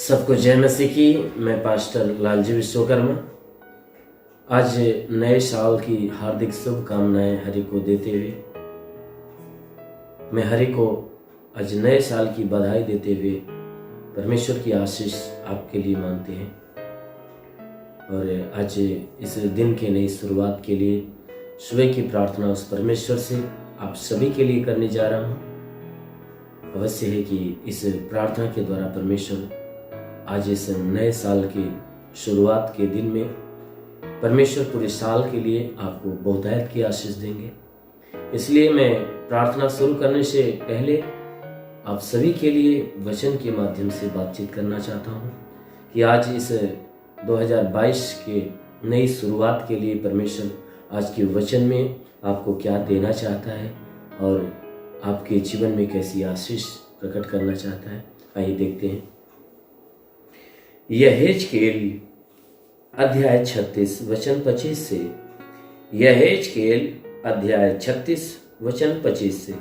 सबको जय मसीह की। मैं पास्टर लालजी विश्वकर्मा आज नए साल की हार्दिक शुभकामनाएं हरि को देते हुए मैं हरि को आज नए साल की बधाई देते हुए परमेश्वर की आशीष आपके लिए मांगते हैं। और आज इस दिन के नई शुरुआत के लिए सुबह की प्रार्थना उस परमेश्वर से आप सभी के लिए करने जा रहा हूँ। अवश्य है कि इस प्रार्थना के द्वारा परमेश्वर आज इस नए साल की शुरुआत के दिन में परमेश्वर पूरे साल के लिए आपको बहुतायत की आशीष देंगे। इसलिए मैं प्रार्थना शुरू करने से पहले आप सभी के लिए वचन के माध्यम से बातचीत करना चाहता हूँ कि आज इस 2022 के नई शुरुआत के लिए परमेश्वर आज के वचन में आपको क्या देना चाहता है और आपके जीवन में कैसी आशीष प्रकट करना चाहता है। आइए देखते हैं। यहेजकेल अध्याय 36 वचन 25 से। यहेजकेल अध्याय 36 वचन 25 से।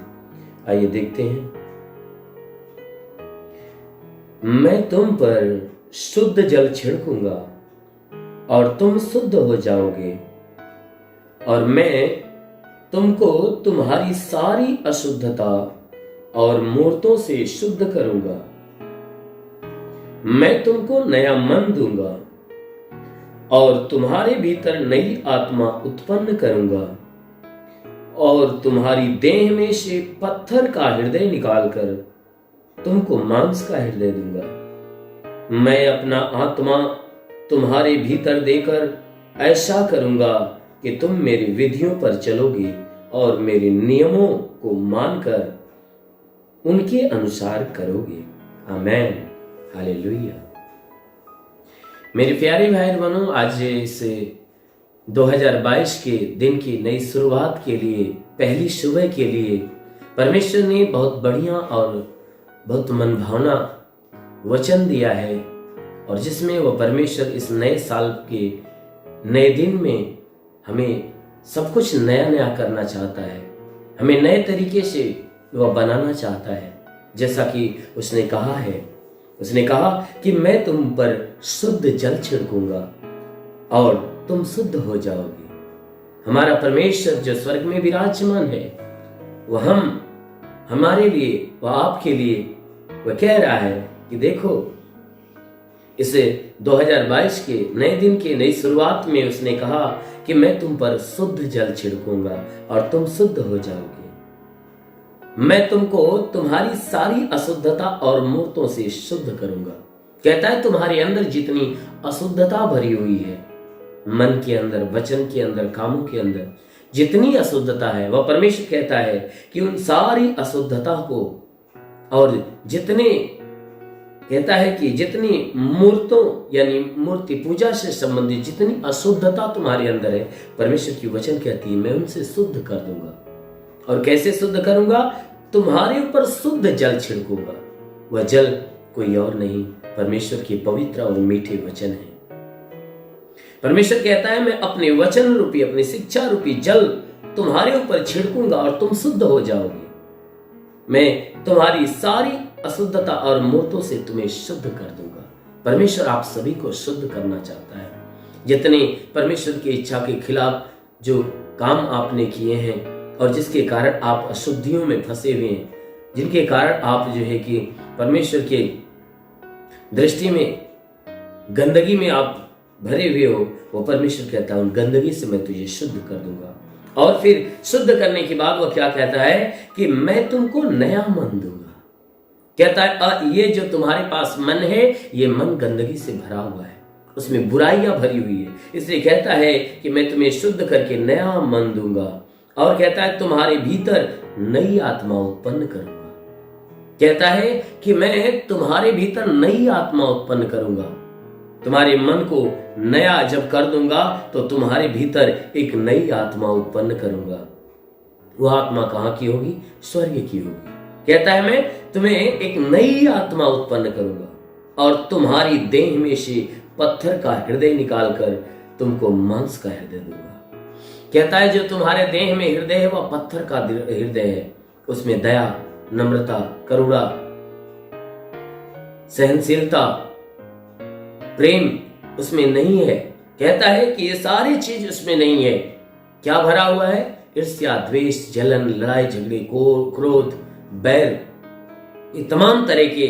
आइए देखते हैं। मैं तुम पर शुद्ध जल छिड़कूंगा और तुम शुद्ध हो जाओगे, और मैं तुमको तुम्हारी सारी अशुद्धता और मूर्तों से शुद्ध करूंगा। मैं तुमको नया मन दूंगा और तुम्हारे भीतर नई आत्मा उत्पन्न करूंगा, और तुम्हारी देह में से पत्थर का हृदय निकालकर तुमको मांस का हृदय दूंगा। मैं अपना आत्मा तुम्हारे भीतर देकर ऐसा करूंगा कि तुम मेरी विधियों पर चलोगे और मेरे नियमों को मानकर उनके अनुसार करोगे। आमेन, हालेलुया। मेरे प्यारे भाई बहनों, आज इस 2022 के दिन की नई शुरुआत के लिए, पहली सुबह के लिए परमेश्वर ने बहुत बढ़िया और बहुत मनभावना वचन दिया है, और जिसमें वो परमेश्वर इस नए साल के नए दिन में हमें सब कुछ नया नया करना चाहता है, हमें नए तरीके से वह बनाना चाहता है। जैसा कि उसने कहा कि मैं तुम पर शुद्ध जल छिड़कूंगा और तुम शुद्ध हो जाओगे। हमारा परमेश्वर जो स्वर्ग में विराजमान है, वह हमारे लिए, वह आपके लिए, वह कह रहा है कि देखो, इस 2022 के नए दिन की नई शुरुआत में उसने कहा कि मैं तुम पर शुद्ध जल छिड़कूंगा और तुम शुद्ध हो जाओगे। मैं तुमको तुम्हारी सारी अशुद्धता और मूर्तों से शुद्ध करूंगा। कहता है तुम्हारे अंदर जितनी अशुद्धता भरी हुई है, मन के अंदर, वचन के अंदर, कामों के अंदर जितनी अशुद्धता है, वह परमेश्वर कहता है कि उन सारी अशुद्धता को, और कहता है कि जितनी मूर्तों यानी मूर्ति पूजा से संबंधित जितनी अशुद्धता तुम्हारे अंदर है, परमेश्वर की वचन कहती है मैं उनसे शुद्ध कर दूंगा। और कैसे शुद्ध करूंगा? तुम्हारे ऊपर शुद्ध जल छिड़कूंगा। वह जल कोई और नहीं, परमेश्वर के पवित्र और मीठे वचन है। परमेश्वर कहता है मैं अपने वचन रूपी, अपनी शिक्षा रूपी जल तुम्हारे ऊपर छिड़कूंगा और तुम शुद्ध हो जाओगे। मैं तुम्हारी सारी अशुद्धता और मूर्तों से तुम्हें शुद्ध कर दूंगा। परमेश्वर आप सभी को शुद्ध करना चाहता है। जितने परमेश्वर की इच्छा के खिलाफ जो काम आपने किए हैं और जिसके कारण आप अशुद्धियों में फंसे हुए हैं, जिनके कारण आप जो है कि परमेश्वर के दृष्टि में गंदगी में आप भरे हुए हो, वो परमेश्वर कहता है उन गंदगी से मैं तुझे शुद्ध कर दूंगा। और फिर शुद्ध करने के बाद वो क्या कहता है कि मैं तुमको नया मन दूंगा। कहता है ये जो तुम्हारे पास मन है, ये मन गंदगी से भरा हुआ है, उसमें बुराइयां भरी हुई है। इसलिए कहता है कि मैं तुम्हें शुद्ध करके नया मन दूंगा। और कहता है तुम्हारे भीतर नई आत्मा उत्पन्न करूंगा। कहता है कि मैं तुम्हारे भीतर नई आत्मा उत्पन्न करूंगा। तुम्हारे मन को नया जब कर दूंगा तो तुम्हारे भीतर एक नई आत्मा उत्पन्न करूंगा। वह आत्मा कहां की होगी? स्वर्ग की होगी। कहता है मैं तुम्हें एक नई आत्मा उत्पन्न करूंगा और तुम्हारी देह में से पत्थर का हृदय निकालकर तुमको मांस का हृदय दूंगा। कहता है जो तुम्हारे देह में हृदय है वह पत्थर का हृदय है, उसमें दया, नम्रता, करुणा, सहनशीलता प्रेम उसमें नहीं है। कहता है कि ये सारी चीज उसमें नहीं है। क्या भरा हुआ है? ईर्ष्या, द्वेष, जलन, लड़ाई झगड़े, क्रोध, बैर, ये तमाम तरह के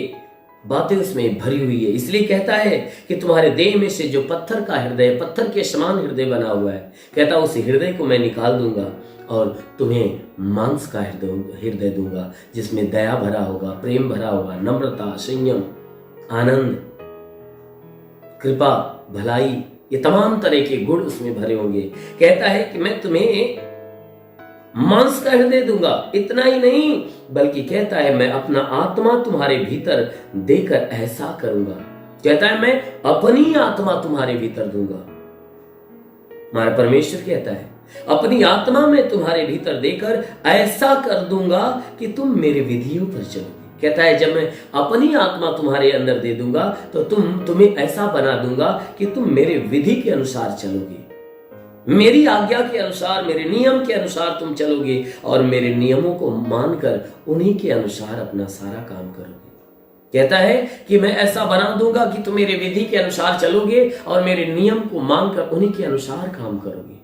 बातें उसमें भरी हुई है। इसलिए कहता है कि तुम्हारे देह में से जो पत्थर का हृदय, पत्थर के समान हृदय बना हुआ है, कहता उस हृदय को मैं निकाल दूंगा और तुम्हें मांस का हृदय दूंगा, जिसमें दया भरा होगा, प्रेम भरा होगा, नम्रता, संयम, आनंद, कृपा, भलाई, ये तमाम तरह के गुण उसमें भरे होंगे। कहता है कि मैं तुम्हें मांस का हृदय दूंगा। इतना ही नहीं, बल्कि कहता है मैं अपना आत्मा तुम्हारे भीतर देकर ऐसा करूंगा। कहता है मैं अपनी आत्मा तुम्हारे भीतर दूंगा। हमारा परमेश्वर कहता है अपनी आत्मा में तुम्हारे भीतर देकर ऐसा कर दूंगा कि तुम मेरे विधियों पर चलोगे। कहता है जब मैं अपनी आत्मा तुम्हारे अंदर दे दूंगा तो तुम्हें ऐसा बना दूंगा कि तुम मेरे विधि के अनुसार चलोगे, मेरी आज्ञा के अनुसार, मेरे नियम के अनुसार तुम चलोगे और मेरे नियमों को मानकर उन्हीं के अनुसार अपना सारा काम करोगे। कहता है कि मैं ऐसा बना दूंगा कि तुम मेरे विधि के अनुसार चलोगे और मेरे नियम को मानकर उन्हीं के अनुसार काम करोगे।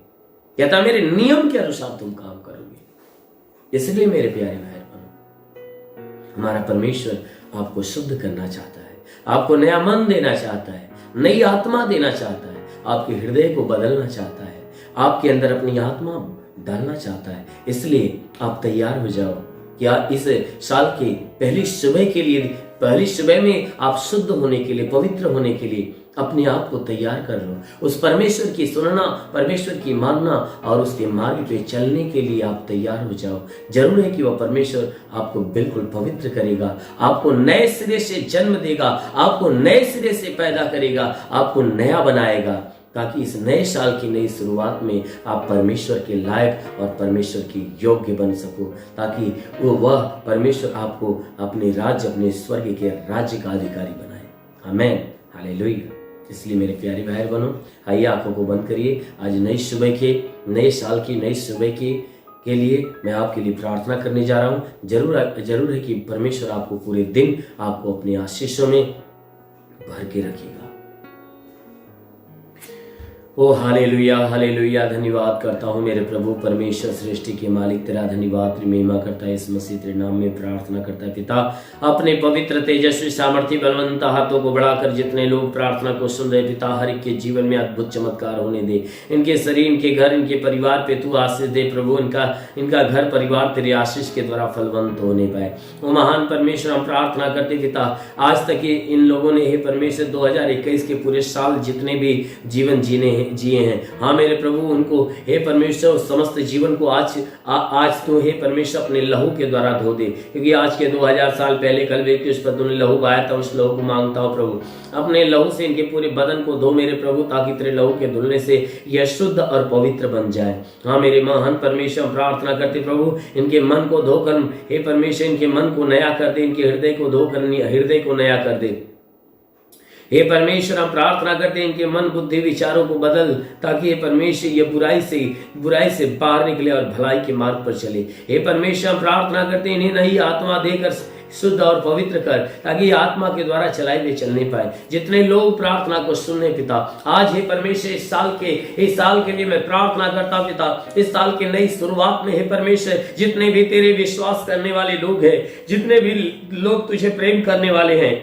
कहता है मेरे नियम के अनुसार तुम काम करोगे। इसलिए मेरे प्यारे भाई बहनों, हमारा परमेश्वर आपको शुद्ध करना चाहता है, आपको नया मन देना चाहता है, नई आत्मा देना चाहता है, आपके हृदय को बदलना चाहता है, आपके अंदर अपनी आत्मा डालना चाहता है। इसलिए आप तैयार हो जाओ क्या इस साल के पहली सुबह में आप शुद्ध होने के लिए, पवित्र होने के लिए अपने आप को तैयार कर लो। उस परमेश्वर की सुनना, परमेश्वर की मानना और उसके मार्ग पे चलने के लिए आप तैयार हो जाओ। जरूर है कि वह परमेश्वर आपको बिल्कुल पवित्र करेगा, आपको नए सिरे से जन्म देगा, आपको नए सिरे से पैदा करेगा, आपको नया बनाएगा, ताकि इस नए साल की नई शुरुआत में आप परमेश्वर के लायक और परमेश्वर की योग्य बन सको, ताकि वह परमेश्वर आपको अपने राज्य, अपने स्वर्ग के राज्य का अधिकारी बनाए। आमीन, हालेलुया। इसलिए मेरे प्यारे भाई बहनों, आइए आंखों को बंद करिए। आज नई सुबह के, नए साल की नई सुबह के लिए मैं आपके लिए प्रार्थना करने जा रहा हूँ। जरूर है कि परमेश्वर आपको पूरे दिन आपको अपने आशीषों में भर के रखेगा। ओ हालेलुया, हालेलुया। धन्यवाद करता हूँ मेरे प्रभु परमेश्वर, सृष्टि के मालिक, तेरा धन्यवाद, तेरी महिमा करता है इस मसीह तेरे नाम में प्रार्थना करता है पिता। अपने पवित्र, तेजस्वी, सामर्थ्य, बलवंत हाथों को बढ़ाकर जितने लोग प्रार्थना को सुन रहे पिता, हर एक के जीवन में अद्भुत चमत्कार होने दे। इनके शरीर, इनके घर, इनके परिवार पे तू आशीष दे प्रभु। इनका घर परिवार तेरे आशीष के द्वारा फलवंत होने पाए। वो महान परमेश्वर, हम प्रार्थना करते पिता, आज तक इन लोगों ने हे परमेश्वर 2021 के पूरे साल जितने भी जीवन जिए हैं, हाँ मेरे प्रभु, उनको हे परमेश्वर समस्त जीवन को आज तो हे परमेश्वर अपने लहू के द्वारा धो दे, क्योंकि आज के 2000 साल पहले कलवे के उस पर तूने लहू बहाया था। उस लहू को मांगता हूँ प्रभु, अपने लहू से इनके पूरे बदन को धो मेरे प्रभु, ताकि तेरे लहू के धुलने से यह शुद्ध और पवित्र बन जाए। हाँ मेरे महान परमेश्वर, प्रार्थना करते प्रभु, इनके मन को धोकर हे परमेश्वर इनके मन को नया कर दे, इनके हृदय को धोकर हृदय को नया कर दे। हे परमेश्वर, हम प्रार्थना करते हैं इनके मन, बुद्धि, विचारों को बदल, ताकि हे परमेश्वर ये बुराई से बाहर निकले और भलाई के मार्ग पर चले। हे परमेश्वर, हम प्रार्थना करते हैं इन्हें नई आत्मा देकर शुद्ध और पवित्र कर, ताकि आत्मा के द्वारा चलाए हुए चलने पाए। जितने लोग प्रार्थना को सुनने पिता, आज हे परमेश्वर इस साल के लिए मैं प्रार्थना करता पिता, इस साल के नई शुरुआत में हे परमेश्वर जितने भी तेरे विश्वास करने वाले लोग हैं, जितने भी लोग तुझे प्रेम करने वाले हैं,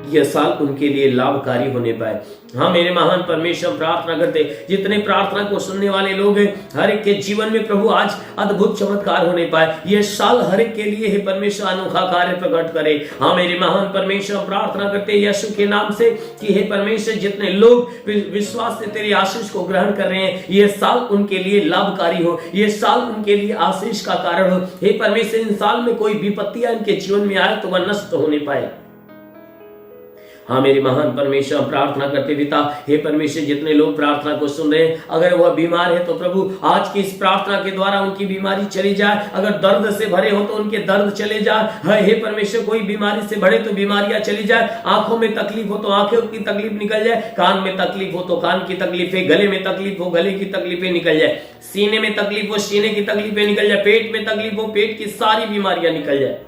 यह साल उनके लिए लाभकारी होने पाए। हाँ मेरे महान परमेश्वर, प्रार्थना करते जितने प्रार्थना को सुनने वाले लोग हैं, हर एक के जीवन में प्रभु आज अद्भुत चमत्कार होने पाए। यह साल हर एक के लिए हे परमेश्वर अनोखा कार्य प्रकट करे। हाँ मेरे महान परमेश्वर, प्रार्थना करते यीशु के नाम से कि हे परमेश्वर जितने लोग विश्वास से तेरी आशीष को ग्रहण कर रहे हैं, यह साल उनके लिए लाभकारी हो, यह साल उनके लिए आशीष का कारण हो। हे परमेश्वर, इन साल में कोई विपत्तियां इनके जीवन में आए तो वह नष्ट होने पाए। हाँ मेरे महान परमेश्वर, प्रार्थना करते पिता, हे परमेश्वर जितने लोग प्रार्थना को सुन रहे हैं, अगर वह बीमार है तो प्रभु आज की इस प्रार्थना के द्वारा उनकी बीमारी चली जाए। अगर दर्द से भरे हो तो उनके दर्द चले जाए। हे परमेश्वर, कोई बीमारी से भरे तो बीमारियां चली जाए। आंखों में तकलीफ हो तो आंखों की तकलीफ निकल जाए, कान में तकलीफ हो तो कान की तकलीफें, गले में तकलीफ हो गले की तकलीफें निकल जाए, सीने में तकलीफ हो सीने की तकलीफें निकल जाए, पेट में तकलीफ हो पेट की सारी बीमारियां निकल जाए।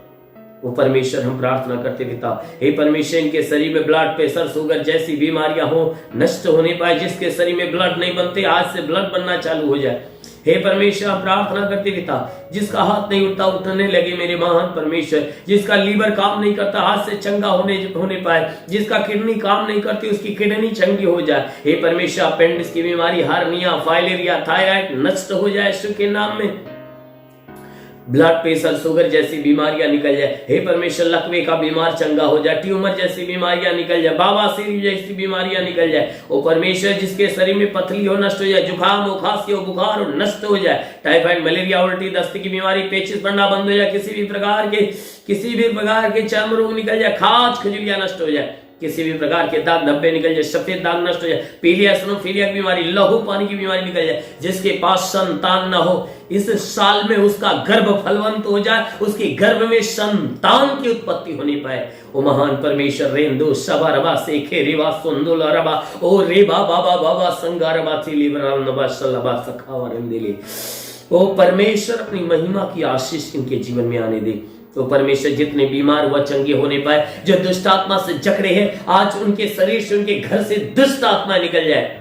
वो परमेश्वर हम प्रार्थना करते पिता, हे परमेश्वर इनके शरीर में ब्लड प्रेशर शुगर जैसी बीमारियां हो नष्ट होने पाए। जिसके शरीर में ब्लड नहीं बनते आज से ब्लड बनना चालू हो जाए। हे परमेश्वर हम प्रार्थना करते पिता, जिसका हाथ नहीं उठता उठने लगे मेरे महान परमेश्वर, जिसका लीवर काम नहीं करता आज से चंगा होने पाए, जिसका किडनी काम नहीं करती उसकी किडनी चंगी हो जाए। हे परमेश्वर अपेंडिक्स की बीमारी, हार्निया, फाइलेरिया, थायराइड नष्ट हो जाए यीशु के नाम में। ब्लड प्रेशर शुगर जैसी बीमारियां निकल जाए। हे परमेश्वर लकवे का बीमार चंगा हो जाए, ट्यूमर जैसी बीमारियां निकल जाए, बवासीर जैसी बीमारियां निकल जाए। ओ परमेश्वर जिसके शरीर में पथरी हो नष्ट हो जाए, जुकाम हो, खांसी हो, बुखार हो नष्ट हो जाए, टाइफाइड, मलेरिया, उल्टी, दस्त की बीमारी, पेचिस पड़ना बंद हो जाए, किसी भी प्रकार के चर्म रोग निकल जाए, खाज खजुलियां नष्ट हो जाए, किसी भी प्रकार के दाग धब्बे निकल जाए, सफेद दाग नष्ट हो जाए, पीलिया एसिनोफिलिया की बीमारी, लहू पानी की बीमारी निकल जाए। जिसके पास संतान न हो इस साल में उसका गर्भ फलवंत हो जाए, उसके गर्भ में संतान की उत्पत्ति होने पाए। ओ महान परमेश्वर रेंदो सबा रबा सेखे रेवा सुंदुल रबा ओ रेबा बाबा बाबा संगा रबा थीली बराल नबा सलबा सखावा रेंदेले। ओ परमेश्वर अपनी महिमा की आशीष इनके जीवन में आने दे। तो परमेश्वर जितने बीमार हुआ चंगे होने पाए, जो दुष्ट आत्मा से जकड़े हैं आज उनके शरीर से उनके घर से दुष्ट आत्मा निकल जाए।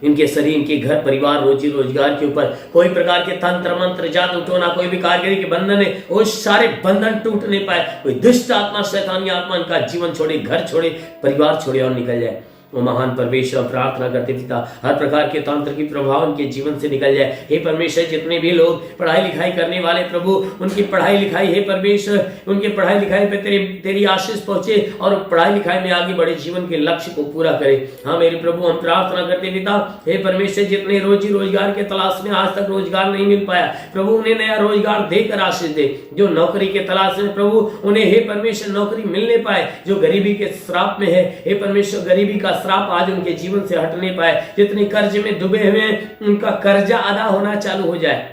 इनके शरीर, इनके घर परिवार, रोजी रोजगार के ऊपर कोई प्रकार के तंत्र मंत्र जादू टोना, कोई भी कारीगरी के बंधन है वो सारे बंधन टूटने पाए। कोई दुष्ट आत्मा, शैतानी आत्मा इनका जीवन छोड़े, घर छोड़े, परिवार छोड़े और निकल जाए। वो महान परमेश्वर प्रार्थना करते पिता, हर प्रकार के तंत्र की प्रभाव उनके जीवन से निकल जाए। हे परमेश्वर जितने भी लोग पढ़ाई लिखाई करने वाले प्रभु, उनकी पढ़ाई लिखाई, हे परमेश्वर उनकी पढ़ाई लिखाई पे तेरी आशीष पहुंचे और पढ़ाई लिखाई में आगे बढ़े, जीवन के लक्ष्य को पूरा करे। हाँ मेरे प्रभु हम प्रार्थना करते पिता, हे परमेश्वर जितने रोजी रोजगार के तलाश में आज तक रोजगार नहीं मिल पाया प्रभु, उन्हें नया रोजगार देकर आशीष दे। जो नौकरी के तलाश में प्रभु उन्हें हे परमेश्वर नौकरी मिलने पाए। जो गरीबी के श्राप में है हे परमेश्वर गरीबी का श्राप आज उनके जीवन से हटने पाए। जितने कर्ज में डूबे हुए उनका कर्जा अदा होना चालू हो जाए।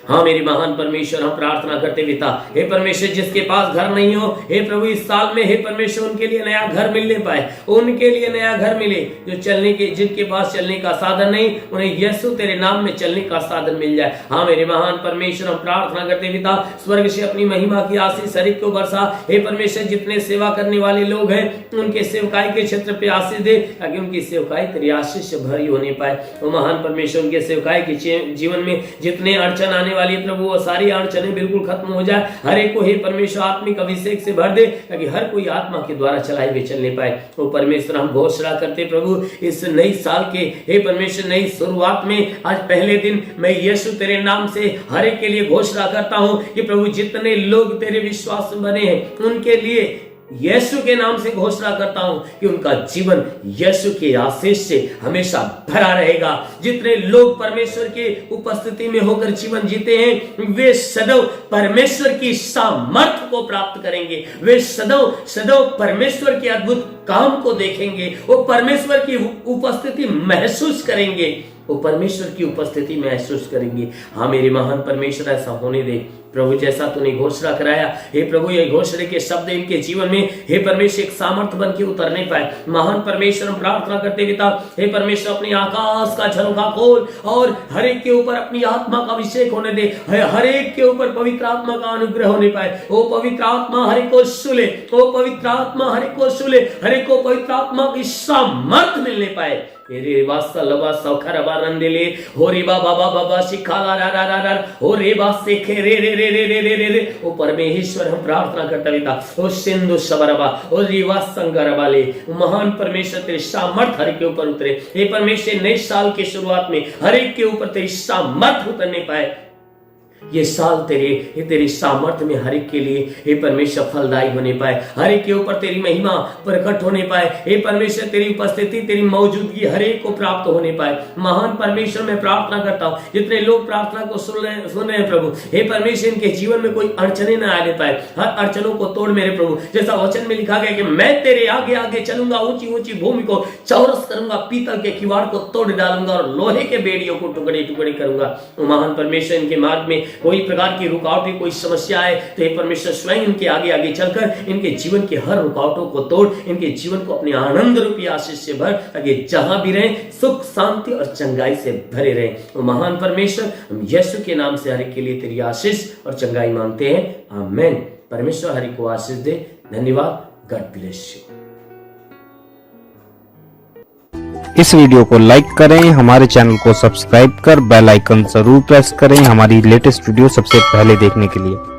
हाँ मेरी महान परमेश्वर हम प्रार्थना करते पिता, हे परमेश्वर जिसके पास घर नहीं हो हे प्रभु इस साल में हे परमेश्वर उनके लिए नया घर मिलने पाए, उनके लिए नया घर मिले। जो चलने के, जिनके पास चलने का साधन नहीं उन्हें यीशु तेरे नाम में चलने का साधन मिल जाए। हाँ मेरे महान परमेश्वर हम प्रार्थना करते पिता, स्वर्ग से अपनी महिमा की आशीष शरीर को बरसा। हे परमेश्वर जितने सेवा करने वाले लोग हैं उनके सेवकाई के क्षेत्र पे आशीष दे, ताकि उनकी सेवकाई तेरी आशीष से भरी होने पाए। वो महान परमेश्वर उनके सेवकाई के जीवन में जितने अड़चन आने वाली प्रभु वो सारी अड़चनें बिल्कुल खत्म हो जाए। हर एक को हे परमेश्वर आत्मिक अभिषेक से भर दे, ताकि हर कोई आत्मा के द्वारा चलाए हुए चलने पाए। वो परमेश्वर हम घोषणा करते प्रभु इस नई साल के हे परमेश्वर नई शुरुआत में आज पहले दिन मैं यीशु तेरे नाम से हर एक के लिए घोषणा करता हूं कि प्रभु जितने लोग तेरे विश्वास में बने हैं उनके लिए यीशु के नाम से घोषणा करता हूं कि उनका जीवन यीशु के आशीष से हमेशा भरा रहेगा। जितने लोग परमेश्वर के उपस्थिति में होकर जीवन जीते हैं वे सदैव परमेश्वर की सामर्थ्य को प्राप्त करेंगे। वे सदैव परमेश्वर के अद्भुत काम को देखेंगे। वो परमेश्वर की उपस्थिति महसूस करेंगे। वो परमेश्वर की उपस्थिति महसूस करेंगे। हाँ मेरे महान परमेश्वर ऐसा होने दे प्रभु, जैसा तूने घोषणा कराया हे प्रभु ये घोषणा के शब्द इनके जीवन में हे परमेश्वर एक सामर्थ्य बन के उतरने पाए। महान परमेश्वर हम प्रार्थना करते पिता, हे परमेश्वर अपनी आकाश का झरोखा खोल और हर एक के ऊपर अपनी आत्मा का अभिषेक होने दे। हर एक के ऊपर पवित्र आत्मा का अनुग्रह होने पाए। ओ पवित्र आत्मा हर एक को सुले, ओ पवित्र आत्मा हर एक को सुले, हर एक को पवित्र आत्मा की सामर्थ्य मिलने पाए। रे वासा लवा सौखर बारंदेले हो रे बाबा बाबा शिखाला रा रा रा रा हो रे वासे खे रे रे रे रे रे रे रे रे। ओ परमेश्वर हम प्रार्थना करते पिता, ओ सिंधु सबरबा ओ रिवा संगरबाले महान परमेश्वर तेरे सामर्थ हर के ऊपर उतरे। हे परमेश्वर नए साल की शुरुआत में हर एक के ऊपर तेरी सामर्थ उतरने पाए। ये साल तेरी सामर्थ्य में हर एक के लिए हे परमेश्वर फलदायी होने पाए। हर एक के ऊपर तेरी महिमा प्रकट होने पाए। हे परमेश्वर तेरी उपस्थिति तेरी मौजूदगी हर एक को प्राप्त होने पाए। महान परमेश्वर मैं प्रार्थना करता हूँ जितने लोग प्रार्थना को सुन रहे हैं प्रभु, हे परमेश्वर इनके जीवन में कोई अड़चने न आने पाए। हर अड़चनों को तोड़ मेरे प्रभु, जैसा वचन में लिखा गया कि मैं तेरे आगे आगे चलूंगा, ऊंची ऊंची भूमि को चौरस करूंगा, पीतल के किवाड़ को तोड़ डालूंगा और लोहे के बेड़ियों को टुकड़े टुकड़े करूंगा। महान परमेश्वर इनके मार्ग में कोई प्रकार की रुकावटें, कोई समस्या है तो हे परमेश्वर स्वयं इनके आगे आगे चलकर इनके जीवन के हर रुकावटों को तोड़, इनके जीवन को अपने आनंद रूपी आशीष से भर, ताकि जहां भी रहे सुख शांति और चंगाई से भरे रहे। तो महान परमेश्वर, हम यीशु के नाम से हर एक के लिए तेरी आशीष और चंगाई मांगते हैं, आमीन। परमेश्वर हर एक को आशीष दे। धन्यवाद। God bless you. इस वीडियो को लाइक करें, हमारे चैनल को सब्सक्राइब कर बेल आइकन जरूर प्रेस करें हमारी लेटेस्ट वीडियो सबसे पहले देखने के लिए।